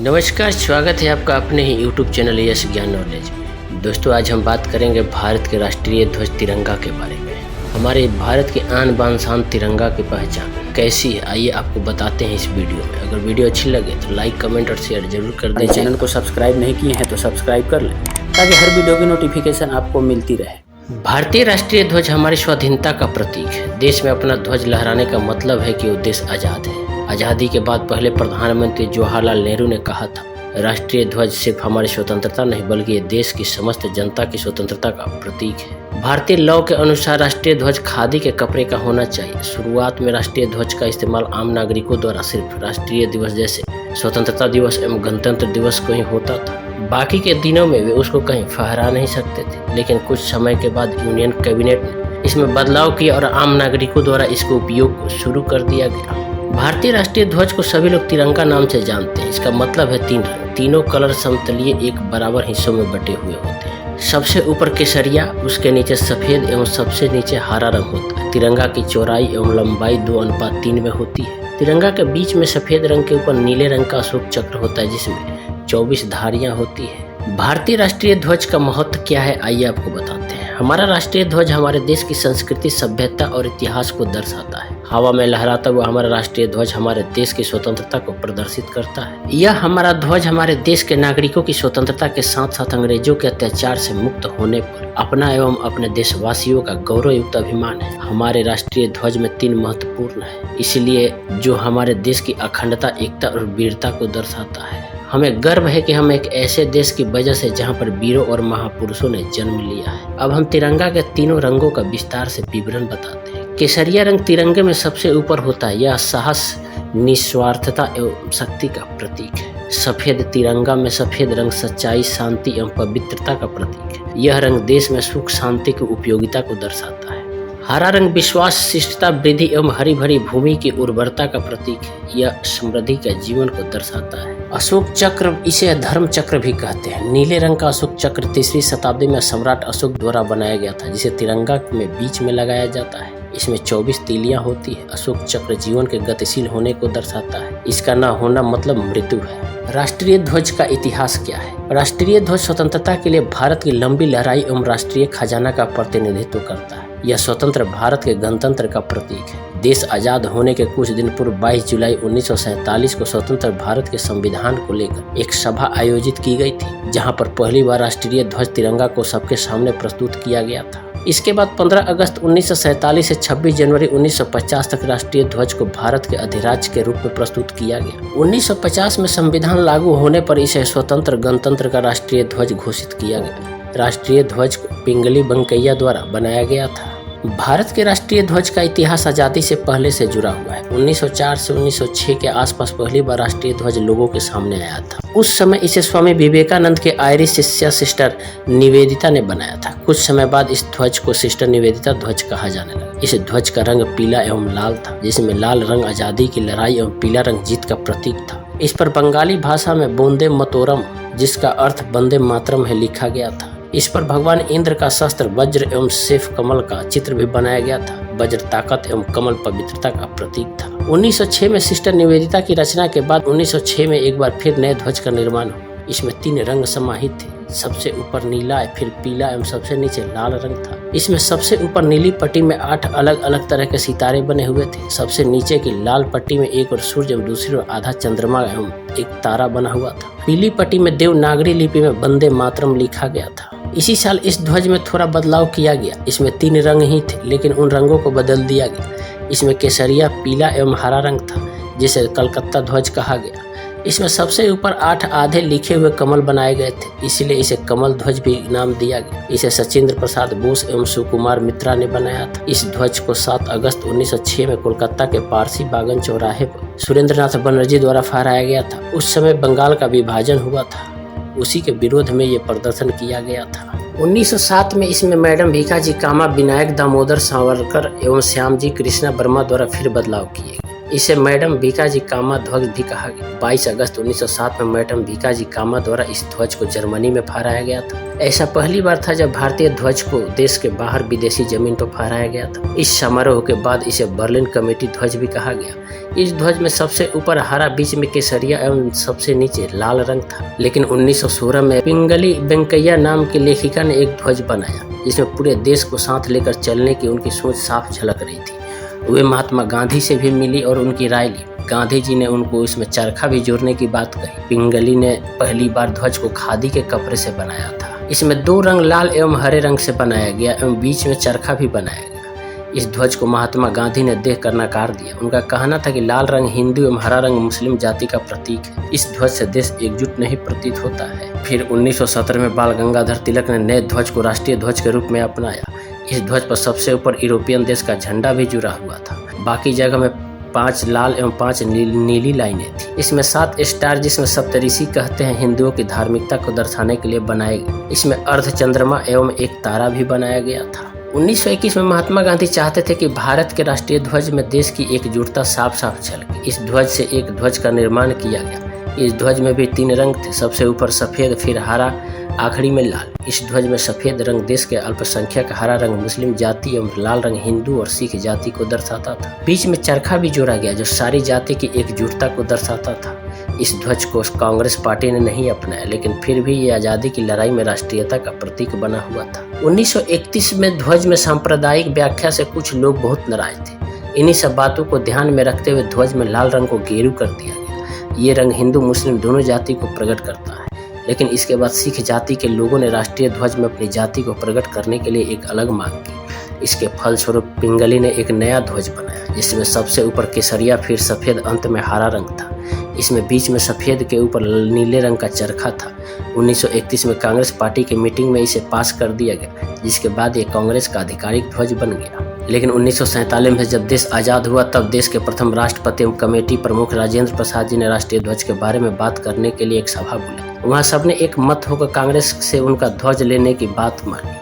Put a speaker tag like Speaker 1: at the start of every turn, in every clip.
Speaker 1: नमस्कार, स्वागत है आपका अपने ही YouTube चैनल यस ज्ञान नॉलेज में। दोस्तों, आज हम बात करेंगे भारत के राष्ट्रीय ध्वज तिरंगा के बारे में। हमारे भारत के आन बान शान तिरंगा की पहचान कैसी है, आइए आपको बताते हैं इस वीडियो में। अगर वीडियो अच्छी लगे तो लाइक, कमेंट और शेयर जरूर कर दें।
Speaker 2: चैनल को सब्सक्राइब नहीं किए हैं तो सब्सक्राइब कर लें ताकि हर वीडियो की नोटिफिकेशन आपको मिलती रहे।
Speaker 1: भारतीय राष्ट्रीय ध्वज हमारी स्वाधीनता का प्रतीक है। देश में अपना ध्वज लहराने का मतलब है कि वो देश आज़ाद है। आज़ादी के बाद पहले प्रधानमंत्री जवाहरलाल नेहरू ने कहा था, राष्ट्रीय ध्वज सिर्फ हमारी स्वतंत्रता नहीं बल्कि ये देश की समस्त जनता की स्वतंत्रता का प्रतीक है। भारतीय लॉ के अनुसार राष्ट्रीय ध्वज खादी के कपड़े का होना चाहिए। शुरुआत में राष्ट्रीय ध्वज का इस्तेमाल आम नागरिकों द्वारा सिर्फ राष्ट्रीय दिवस जैसे स्वतंत्रता दिवस एवं गणतंत्र दिवस को ही होता था। बाकी के दिनों में वे उसको कहीं फहरा नहीं सकते थे, लेकिन कुछ समय के बाद यूनियन कैबिनेट ने इसमें बदलाव किया और आम नागरिकों द्वारा इसके उपयोग को शुरू कर दिया गया। भारतीय राष्ट्रीय ध्वज को सभी लोग तिरंगा नाम से जानते हैं। इसका मतलब है तीन रंग। तीनों कलर समतलीय एक बराबर हिस्सों में बटे हुए होते हैं। सबसे ऊपर केसरिया, उसके नीचे सफेद एवं सबसे नीचे हरा रंग होता है। तिरंगा की चौड़ाई एवं लंबाई 2:3 में होती है। तिरंगा के बीच में सफेद रंग के ऊपर नीले रंग का अशोक चक्र होता है जिसमें 24 धारियां होती है। भारतीय राष्ट्रीय ध्वज का महत्व क्या है, आइए आपको बताते हैं। हमारा राष्ट्रीय ध्वज हमारे देश की संस्कृति, सभ्यता और इतिहास को दर्शाता है। हवा में लहराता हुआ हमारा राष्ट्रीय ध्वज हमारे देश की स्वतंत्रता को प्रदर्शित करता है। यह हमारा ध्वज हमारे देश के नागरिकों की स्वतंत्रता के साथ साथ अंग्रेजों के अत्याचार से मुक्त होने पर अपना एवं अपने देशवासियों का गौरवयुक्त अभिमान है। हमारे राष्ट्रीय ध्वज में 3 महत्वपूर्ण है, इसलिए जो हमारे देश की अखंडता, एकता और वीरता को दर्शाता है। हमें गर्व है कि हम एक ऐसे देश की वजह से जहां पर वीरों और महापुरुषों ने जन्म लिया है। अब हम तिरंगा के तीनों रंगों का विस्तार से विवरण बताते हैं। केसरिया रंग तिरंगे में सबसे ऊपर होता है। यह साहस, निस्वार्थता एवं शक्ति का प्रतीक है। सफेद तिरंगा में सफेद रंग सच्चाई, शांति एवं पवित्रता का प्रतीक है। यह रंग देश में सुख शांति की उपयोगिता को दर्शाता है। हरा रंग विश्वास, शिष्टता, वृद्धि एवं हरी भरी भूमि की उर्वरता का प्रतीक है। यह समृद्धि के जीवन को दर्शाता है। अशोक चक्र, इसे धर्म चक्र भी कहते हैं। नीले रंग का अशोक चक्र 3वीं शताब्दी में सम्राट अशोक द्वारा बनाया गया था, जिसे तिरंगा में बीच में लगाया जाता है। इसमें 24 तीलियां होती है। अशोक चक्र जीवन के गतिशील होने को दर्शाता है। इसका न होना मतलब मृत्यु है। राष्ट्रीय ध्वज का इतिहास क्या है? राष्ट्रीय ध्वज स्वतंत्रता के लिए भारत की लंबी लड़ाई एवं राष्ट्रीय खजाना का प्रतिनिधित्व करता है। यह स्वतंत्र भारत के गणतंत्र का प्रतीक है। देश आजाद होने के कुछ दिन पूर्व 22 जुलाई 1947 को स्वतंत्र भारत के संविधान को लेकर एक सभा आयोजित की गई थी, जहां पर पहली बार राष्ट्रीय ध्वज तिरंगा को सबके सामने प्रस्तुत किया गया था। इसके बाद 15 अगस्त 1947 से 26 जनवरी 1950 तक राष्ट्रीय ध्वज को भारत के अधिराज्य के रूप में प्रस्तुत किया गया। 1950 में संविधान लागू होने पर इसे स्वतंत्र गणतंत्र का राष्ट्रीय ध्वज घोषित किया गया। राष्ट्रीय ध्वज को पिंगली वेंकैया द्वारा बनाया गया था। भारत के राष्ट्रीय ध्वज का इतिहास आजादी से पहले से जुड़ा हुआ है। 1904 से 1906 के आसपास पहली बार राष्ट्रीय ध्वज लोगों के सामने आया था। उस समय इसे स्वामी विवेकानंद के आयरिश शिष्या सिस्टर निवेदिता ने बनाया था। कुछ समय बाद इस ध्वज को सिस्टर निवेदिता ध्वज कहा जाने लगा। इस ध्वज का रंग पीला एवं लाल था, जिसमें लाल रंग आजादी की लड़ाई एवं पीला रंग जीत का प्रतीक था। इस पर बंगाली भाषा में बोंदे मतोरम, जिसका अर्थ वंदे मातरम है, लिखा गया था। इस पर भगवान इंद्र का शस्त्र वज्र एवं सैफ कमल का चित्र भी बनाया गया था। वज्र ताकत एवं कमल पवित्रता का प्रतीक था। 1906 में सिस्टर निवेदिता की रचना के बाद 1906 में एक बार फिर नए ध्वज का निर्माण हुआ। इसमें 3 रंग समाहित थे। सबसे ऊपर नीला, फिर पीला एवं सबसे नीचे लाल रंग था। इसमें सबसे ऊपर नीली पट्टी में 8 अलग अलग तरह के सितारे बने हुए थे। सबसे नीचे की लाल पट्टी में एक और सूर्य एवं दूसरी ओर आधा चंद्रमा एवं एक तारा बना हुआ था। पीली पट्टी में देवनागरी लिपि में वंदे मातरम लिखा गया था। इसी साल इस ध्वज में थोड़ा बदलाव किया गया। इसमें 3 रंग ही थे, लेकिन उन रंगों को बदल दिया गया। इसमें केसरिया, पीला एवं हरा रंग था, जिसे कलकत्ता ध्वज कहा गया। इसमें सबसे ऊपर 8 आधे लिखे हुए कमल बनाए गए थे, इसलिए इसे कमल ध्वज भी नाम दिया गया। इसे सचिंद्र प्रसाद बोस एवं सुकुमार मित्रा ने बनाया था। इस ध्वज को 7 अगस्त 1906 में कोलकाता के पारसी बागन चौराहे पर सुरेंद्रनाथ बनर्जी द्वारा फहराया गया था। उस समय बंगाल का विभाजन हुआ था, उसी के विरोध में ये प्रदर्शन किया गया था। 1907 में इसमें मैडम भीखाजी कामा, विनायक दामोदर सावरकर एवं श्यामजी कृष्णा वर्मा द्वारा फिर बदलाव किए गए। इसे मैडम भीकाजी कामा ध्वज भी कहा गया। 22 अगस्त 1907 में मैडम भीकाजी कामा द्वारा इस ध्वज को जर्मनी में फहराया गया था। ऐसा पहली बार था जब भारतीय ध्वज को देश के बाहर विदेशी जमीन पर फहराया गया था। इस समारोह के बाद इसे बर्लिन कमेटी ध्वज भी कहा गया। इस ध्वज में सबसे ऊपर हरा, बीच में केसरिया एवं सबसे नीचे लाल रंग था। लेकिन 1916 में पिंगली वेंकैया नाम की लेखिका ने एक ध्वज बनाया जिसमें पूरे देश को साथ लेकर चलने की उनकी सोच साफ झलक रही थी। वे महात्मा गांधी से भी मिली और उनकी राय ली। गांधी जी ने उनको इसमें चरखा भी जोड़ने की बात कही। पिंगली ने पहली बार ध्वज को खादी के कपड़े से बनाया था। इसमें 2 रंग लाल एवं हरे रंग से बनाया गया एवं बीच में चरखा भी बनाया गया। इस ध्वज को महात्मा गांधी ने देखकर नकार दिया। उनका कहना था कि लाल रंग हिंदू एवं हरा रंग मुस्लिम जाति का प्रतीक है। इस ध्वज से देश एकजुट नहीं प्रतीत होता है। फिर 1917 में बाल गंगाधर तिलक ने नए ध्वज को राष्ट्रीय ध्वज के रूप में अपनाया। इस ध्वज पर सबसे ऊपर यूरोपियन देश का झंडा भी जुड़ा हुआ था। बाकी जगह में 5 लाल एवं 5 नीली लाइनें थी। इसमें 7 स्टार, जिसमें सप्तऋषि कहते हैं, हिंदुओं की धार्मिकता को दर्शाने के लिए बनाए गए। इसमें अर्ध चंद्रमा एवं एक तारा भी बनाया गया था। 1921 में महात्मा गांधी चाहते थे कि भारत के राष्ट्रीय ध्वज में देश की एकजुटता साफ साफ झलके। इस ध्वज से एक ध्वज का निर्माण किया गया। इस ध्वज में भी 3 रंग थे, सबसे ऊपर सफेद, फिर हरा, आखिरी में लाल। इस ध्वज में सफेद रंग देश के अल्पसंख्यक, हरा रंग मुस्लिम जाति एवं लाल रंग हिंदू और सिख जाति को दर्शाता था। बीच में चरखा भी जोड़ा गया जो सारी जाति की एकजुटता को दर्शाता था। इस ध्वज को कांग्रेस पार्टी ने नहीं अपनाया, लेकिन फिर भी ये आज़ादी की लड़ाई में राष्ट्रीयता का प्रतीक बना हुआ था। 1931 में ध्वज में सांप्रदायिक व्याख्या से कुछ लोग बहुत नाराज थे। इन्हीं सब बातों को ध्यान में रखते हुए ध्वज में लाल रंग को गेरू कर दिया गया। ये रंग हिंदू मुस्लिम दोनों जाति को प्रकट करता है। लेकिन इसके बाद सिख जाति के लोगों ने राष्ट्रीय ध्वज में अपनी जाति को प्रकट करने के लिए एक अलग मांग की। इसके फलस्वरूप पिंगली ने एक नया ध्वज बनाया जिसमें सबसे ऊपर केसरिया, फिर सफेद, अंत में हरा रंग था। इसमें बीच में सफेद के ऊपर नीले रंग का चरखा था। 1931 में कांग्रेस पार्टी की मीटिंग में इसे पास कर दिया गया, जिसके बाद ये कांग्रेस का आधिकारिक ध्वज बन गया। लेकिन 1947 में जब देश आज़ाद हुआ तब देश के प्रथम राष्ट्रपति एवं कमेटी प्रमुख राजेंद्र प्रसाद जी ने राष्ट्रीय ध्वज के बारे में बात करने के लिए एक सभा बुलाई। वहाँ सबने एक मत होकर कांग्रेस से उनका ध्वज लेने की बात मानी।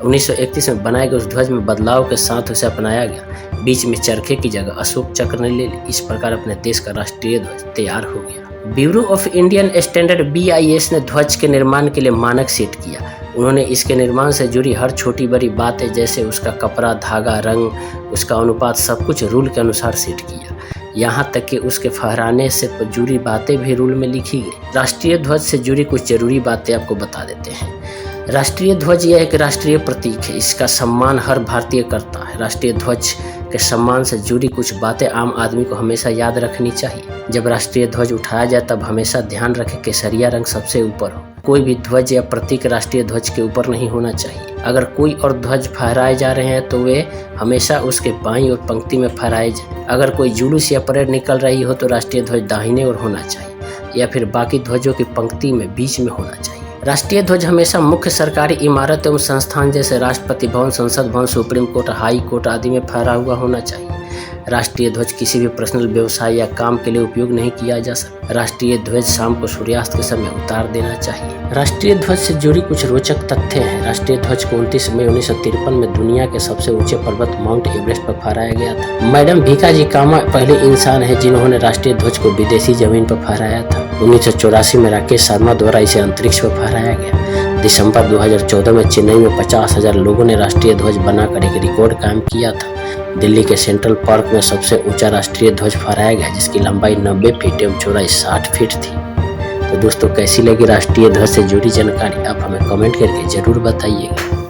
Speaker 1: 1931 में बनाए गए उस ध्वज में बदलाव के साथ उसे अपनाया गया। बीच में चरखे की जगह अशोक चक्र ने ले ली। इस प्रकार अपने देश का राष्ट्रीय ध्वज तैयार हो गया। Bureau of Indian standard BIS ने ध्वज के निर्माण के लिए मानक सेट किया। उन्होंने इसके निर्माण से जुड़ी हर छोटी बड़ी बातें, जैसे उसका कपड़ा, धागा, रंग, उसका अनुपात, सब कुछ रूल के अनुसार सेट किया। यहाँ तक कि उसके फहराने से जुड़ी बातें भी रूल में लिखी गई। राष्ट्रीय ध्वज से जुड़ी कुछ जरूरी बातें आपको बता देते हैं। राष्ट्रीय ध्वज यह एक राष्ट्रीय प्रतीक है। इसका सम्मान हर भारतीय करता है। राष्ट्रीय ध्वज के सम्मान से जुड़ी कुछ बातें आम आदमी को हमेशा याद रखनी चाहिए। जब राष्ट्रीय ध्वज उठाया जाए तब हमेशा ध्यान रखें केसरिया रंग सबसे ऊपर हो। कोई भी ध्वज या प्रतीक राष्ट्रीय ध्वज के ऊपर नहीं होना चाहिए। अगर कोई और ध्वज फहराए जा रहे हैं तो वे हमेशा उसके बाईं ओर पंक्ति में फहराए जाए। अगर कोई जुलूस या परेड निकल रही हो तो राष्ट्रीय ध्वज दाहिने ओर होना चाहिए या फिर बाकी ध्वजों की पंक्ति में बीच में होना चाहिए। राष्ट्रीय ध्वज हमेशा मुख्य सरकारी इमारत एवं संस्थान जैसे राष्ट्रपति भवन, संसद भवन, सुप्रीम कोर्ट, हाई कोर्ट आदि में फहरा हुआ होना चाहिए। राष्ट्रीय ध्वज किसी भी पर्सनल व्यवसाय या काम के लिए उपयोग नहीं किया जा सकता। राष्ट्रीय ध्वज शाम को सूर्यास्त के समय उतार देना चाहिए। राष्ट्रीय ध्वज से जुड़ी कुछ रोचक तथ्य हैं। राष्ट्रीय ध्वज को 29 मई 1953 में दुनिया के सबसे ऊंचे पर्वत माउंट एवरेस्ट पर फहराया गया था। मैडम भीकाजी कामा पहले इंसान है जिन्होंने राष्ट्रीय ध्वज को विदेशी जमीन पर फहराया था। 1984 में राकेश शर्मा द्वारा इसे अंतरिक्ष पर फहराया गया। दिसंबर 2014 में चेन्नई में 50,000 लोगों ने राष्ट्रीय ध्वज बनाकर एक रिकॉर्ड कायम किया था। दिल्ली के सेंट्रल पार्क में सबसे ऊंचा राष्ट्रीय ध्वज फहराया गया, जिसकी लंबाई 90 फीट एवं चौड़ाई 60 फीट थी। तो दोस्तों, कैसी लगी राष्ट्रीय ध्वज से जुड़ी जानकारी, आप हमें कमेंट करके जरूर बताइएगा।